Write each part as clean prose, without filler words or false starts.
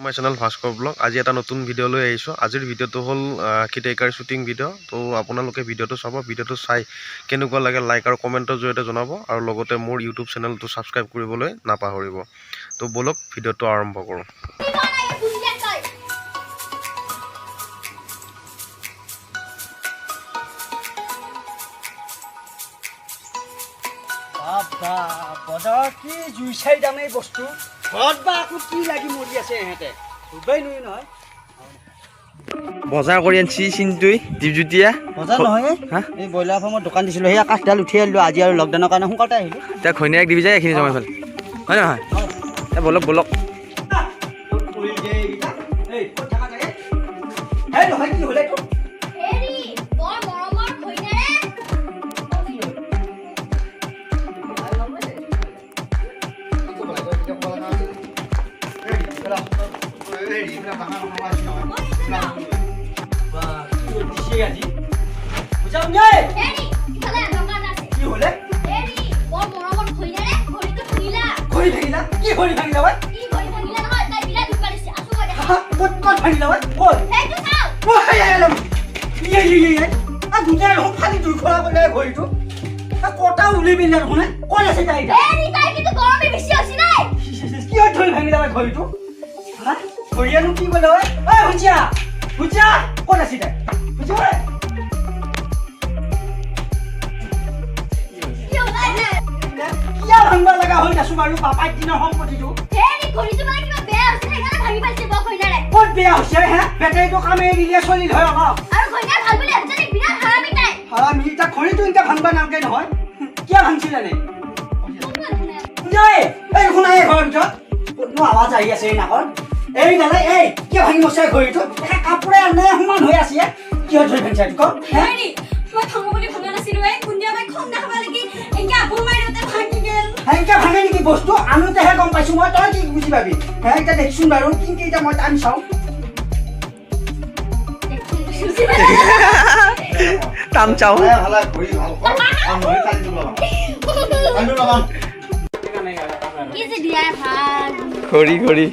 My channel Bhaskar blog. আজি এটা নতুন ভিডিঅ' লৈ আহিছোঁ। আজিৰ ভিডিঅ'টো হ'ল কিটেকাৰ শ্বুটিং ভিডিঅ'। তো আপোনালোকে ভিডিঅ'টো চাব, ভিডিঅ'টো চাই কেনেকুৱা লাগে লাইক আৰু কমেণ্টৰ জৰিয়তে জনাব, আৰু লগতে মোৰ ইউটিউব চেনেলটো ছাবস্ক্ৰাইব কৰিবলৈ নাপাহৰিব। তো বলক ভিডিঅ'টো আৰম্ভ কৰোঁ। বজাৰত কি জুই চাই দামেই বস্তু ঘৰত বা আকৌ কি লাগি মৰি আছে ইহঁতে ধুবই নোৱাৰি নহয়। বজাৰ কৰি আনছি চিন্তুই ডিউটিয়া বজাৰ নহয় এই ব্ৰইলাৰ ফাৰ্মৰ দোকান দিছিলোঁ, সেই আকাশডাল উঠি আহিলোঁ আজি, আৰু লকডাউনৰ কাৰণে সোনকালতে আহিলোঁ। এতিয়া ঘৈণীয়েক দিবি যায় এইখিনি জমাই ফেল, হয় নহয়? বলক বলক কটা উলিবি না শুনে কল আছে তাই কিন্তু গৰমে বেছি আছে নাই কি ধৰি ভাঙি যাবা ঘড়ীটো ঘড়ীয়ানো কি কলে ঐ ভুজিয়া ভুজিয়া কল আছে তাই বুঝিবা কিয়া ভাঙবা লাগা হৈ নাছো বাৰু বাপাই দিনৰ সম্পত্তিটো হেৰি ঘড়ীটো মানে কিবা বেয়া হৈছে সেইকাৰণে ভাঙি পাইছে ব কইনাৰে ক'ত বেয়া হৈছে হে বেটাৰীটো কামে এৰিলে চলি ধৰে অলপ আৰু কইনাৰ ভাল বুলি আছে নে বিৰাট হাৰামি তাই হাৰামি তা ঘড়ীটো ইনকা ভাঙবা নামকে নহয় কিয়া ভাঙছিলে নে যাই এই শুনাই ঘৰৰ ভিতৰত কোনো আৱাজ আহি আছে এই নাকৰ এই নালে এই কিয়া ভাঙি মছে ঘড়ীটো এটা কাপোৰে আনে সমান হৈ আছে কিয় ধৰি ভাঙিছা ক হেৰি মই ভাঙো বুলি ভাঙা নাছিলো এই কুন্দিয়া মই খং নাখাবা লাগি এঙ্কা আবু মাইৰতে ভাঙি গেল হেঙ্কা ভাঙে নেকি বস্তু আনোতেহে গম পাইছো মই তই কি বুজি পাবি হে এটা দেখিছোন বাৰু কিন্তু এটা মই টাইম চাওঁ টান চাও ভালা ঘড়ি ভাল কৰ আৰু মই কালি লগাম আনু লগাম কি যে দিয়া ভাল ঘড়ি ঘড়ি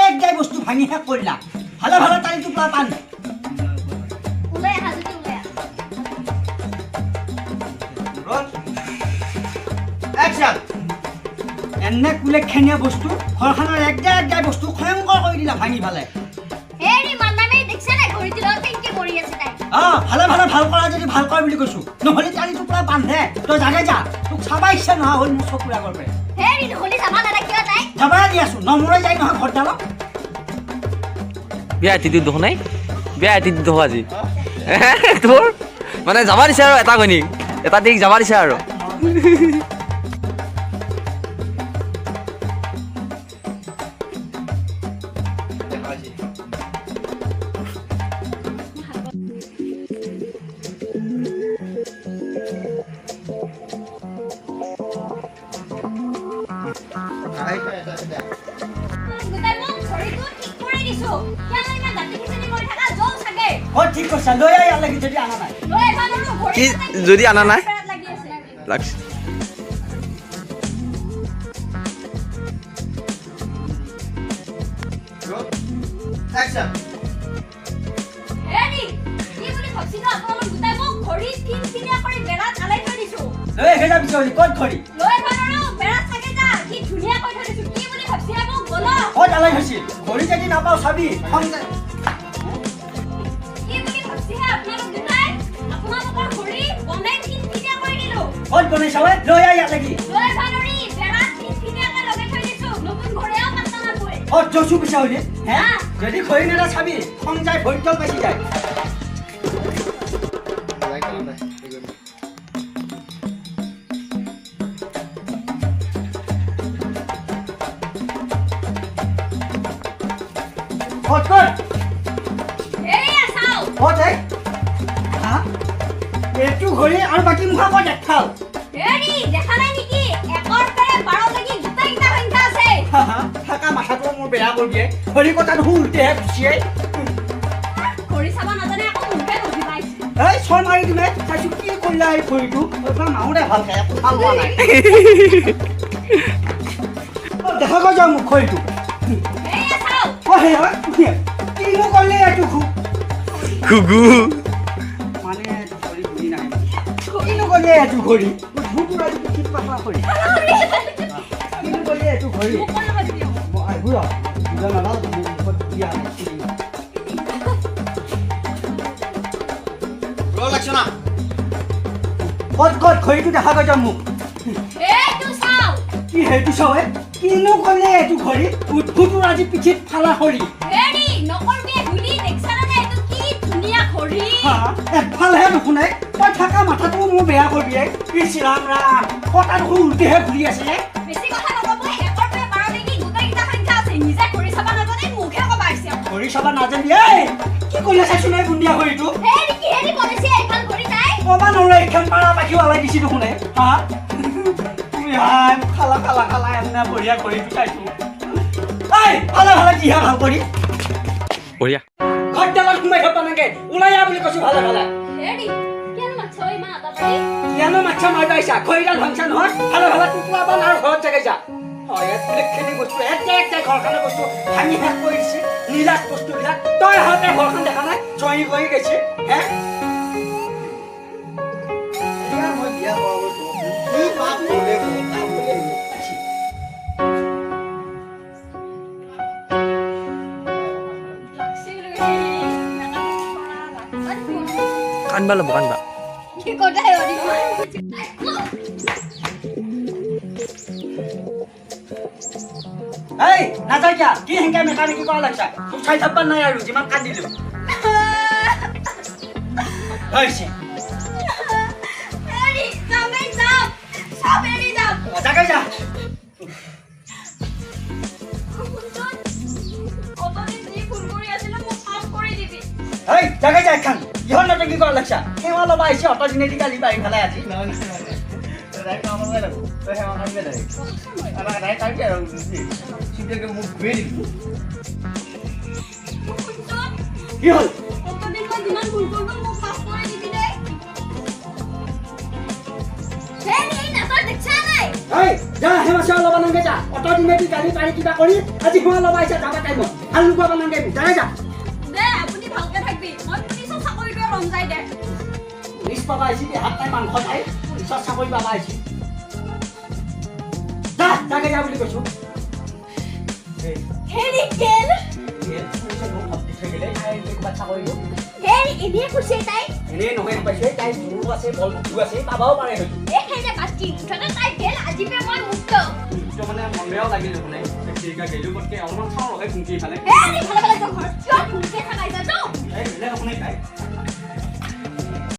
এক গাই বস্তু ভাঙি শেষ কৰিলা ভালে ভালে তাৰিটো প্লা পান ওলাই হাজুতে ওলাই ৰল একজন এনে কুলেখনীয়া বস্তু ঘৰখনৰ এক গাই বস্তু খয়ংকৰ কৰি দিলা ভাঙি ভালে হেৰি মাননামে দেখছ না ঘড়িটো লগত কেনকে কৰি আছে তাই ভালে ভালে ভাল কৰা যদি ভাল কৰা বুলি কৈছো নহলে তাৰিটো প্লা বান্ধে তই জাগে যা তোক চাবা ইচ্ছা নহয় হ'ল মোৰ চকুৰা কৰবে হেৰি নহলি যাবা না কিয় তাই যাবা দি আছো নমৰে যাই নহয় ঘৰডালত বিয়া আতি দুখ নাই বিয়া আতি দুখ আজি তোৰ মানে যাবা দিছে আৰু এটা ঘৈণীক এটা দিক যাবা দিছে আৰু ঠিক কৈছা লৈ আহি লাগি যদি আনা নাই কি যদি আনা নাই লাগছে একজন হেৰি কি বুলি ভাবছিলো আপোনালোক দুটাই মোক ঘড়ি কিনকিনিয়া কৰি বেৰাত আলাই থৈ দিছো লৈ আহি যাবি চলি ক'ত ঘড়ি লৈ ভানৰো বেৰাত থাকে যা কি ধুনীয়া কৈ থৈ দিছো কি বুলি ভাবছিলা মোক বলো ক'ত আলাই হৈছিল ঘড়ি যদি নাপাওঁ চাবি খং যায় কি বুলি ভাবছিলা আপোনালোক দুটাই আপোনালোকৰ ঘড়ি বনাই কিনকিনিয়া কৰি দিলো ক'ত বনাইছা ঐ লৈ আহি লাগি লৈ ভানৰি বেৰাত কিনকিনিয়াকে লগাই থৈ দিছো নতুন ঘড়িও পাত্তা নাপায় ক'ত জচু পিছা হলি হে যদি ঘড়ি নেদা চাবি খং যায় ভৰিতল বেছি যায় ক'ত এয়া চাও ক'ত হা এইটো ঘড়ি আৰু বাকী মুখা ক'ত দেখাল হেৰি দেখা নাই নেকি একৰ পৰা 12 লাগি গোটেইটা সংখ্যা আছে থাকা মাথাটো মোৰ বেয়া কৰি দিয়ে ঘড়ি কথাটো উল্টেহে গুচিয়াই ঘড়ি চাব নাজানে আকৌ মুখে নধি পাইছে এই ছয় মাৰি দিমে চাইছো কি কৰিলা এই ঘড়িটো মাউৰে ভাল খাই একো ভাল হোৱা নাই দেখা গৈ যাওঁ মোক ঘড়িটো এয়া চাও হে কিনো ক'লে এইটো ঘুঘু মানে ঘড়ী ঘূৰি নাই কিনো ক'লে এইটো ঘড়ী ঘুঘুটো আজি পিঠিত পাতলা কৰি কিনো ক'লে এইটো ঘড়ী আহিব বুজা নালাগ মুখত দিয়া ক'ত ঘড়ীটো দেখা গৈ যাম মোক এইটো চাও কি সেইটো চাৱে কিনো ক'লে এইটো ঘড়ী ঘুঘুটোৰ আজি পিঠিত ফালা খৰি হেৰি নকৰবি গুলি দেখছানে নাই এইটো কি ধুনীয়া ঘড়ী একফালহে নুশুনে তই থকা মাথাটো মোৰ বেয়া কৰিবি ইছ ৰাম ৰাম কটা দেখোন উল্টিহে ঘূৰি আছে বেছি কথা নকব হেকৰ পে 12 নেকি গোটেইটা সংখ্যা আছে নিজে কৰি চাবা নাজানে মুখে কব আহিছে ঘড়ী চাবা নাজানি কি কৰি আছে চোনে বুন্দিয়া ঘড়ীটো হেৰি বনাইছে এইখন ঘড়ী নাই কবা নৰে এইখন পাৰা পাখি ওলাই দিছি দেখোনে হা খালা খালা খালা এনে বঢ়িয়া ঘড়ীটো চাইছো ভালে ভালে কিহা ভাল কৰি বঢ়িয়া ঘৰ ডালত সোমাই থকা নাগে ওলাই আহ বুলি কৈছো ভালে ভালে হেৰি কেন মাছই মা আটা পাৰি কিয়নো মাছা মাৰিবা আহিছা খৰিডাল ভাংচা নহয় ভালে ভালে কুকুৰা বান আৰু ঘৰত জাগাই যা হয় এইখিনি বস্তু একটা ঘৰখনৰ বস্তু ভাঙি শেষ কৰি দিছে নীলাজ বস্তুবিলাক তই আহোঁতে ঘৰখন দেখা নাই চহি কৰি গৈছে হে কান্দবা ল'ব কান্দবা কি কথা হেৰি এই নাযায় কিয়া কি হেংকে মেকানিকি কৰা লাগিছা তোক চাই থাকবা নাই আৰু যিমান কান্দিলো হৈছে হেৰি যামেই যাম সব এৰি যাম জাগাই যা অতদিন যি ফুল কৰি আছিল মোক মাফ কৰি দিবি এই জাগাই যা এখন ইহন নাটকি কৰা লাগিছা সেৱা ল'বা আহিছে অত দিনেদি গালি পাৰি পেলাই আজি কি হ'ল অতদিন মই যিমান ভুল কৰিলো মোক মাফ কৰি দিবি দেই হেৰি নাটক দেখছা নাই এই যা হেমা সেৱা ল'বা নাগে যা অত দিনেদি গালি পাৰি কিবা কৰি আজি সেৱা ল'বা আহিছে যাবা টাইমত ভাল লুকুৱাব নাগে জাগাই যা দে আপুনি ভালকে থাকবি মই পুলিচৰ চাকৰিটোৱে ৰং যাই দে পুলিচ পাবা আহিছে হাত নাই মাংস নাই পুলিচৰ চাকৰি পাবা আহিছে যা জাগাই যা বুলি কৈছো হেৰি কেল হেৰি এনেই কৈছে তাই এনেই নহয় পাইছে তাই জোৰো আছে বল বুদ্ধি আছে পাবাও পাৰে হয়তো এই হেৰি বাস্তি মুঠতে তাই গেল আজি পে মই মুক্ত মানে মন বেয়াও লাগিল দেখোন চিৰিকা গেলো গতকে অলপমান চাওঁ লগাই ফুংকি ফালে হেৰি ভালে ভালে যাওঁ ঘৰ কিয় ভুলকে থাকাই যা যাওঁ এই বেলেগ আপুনি তাই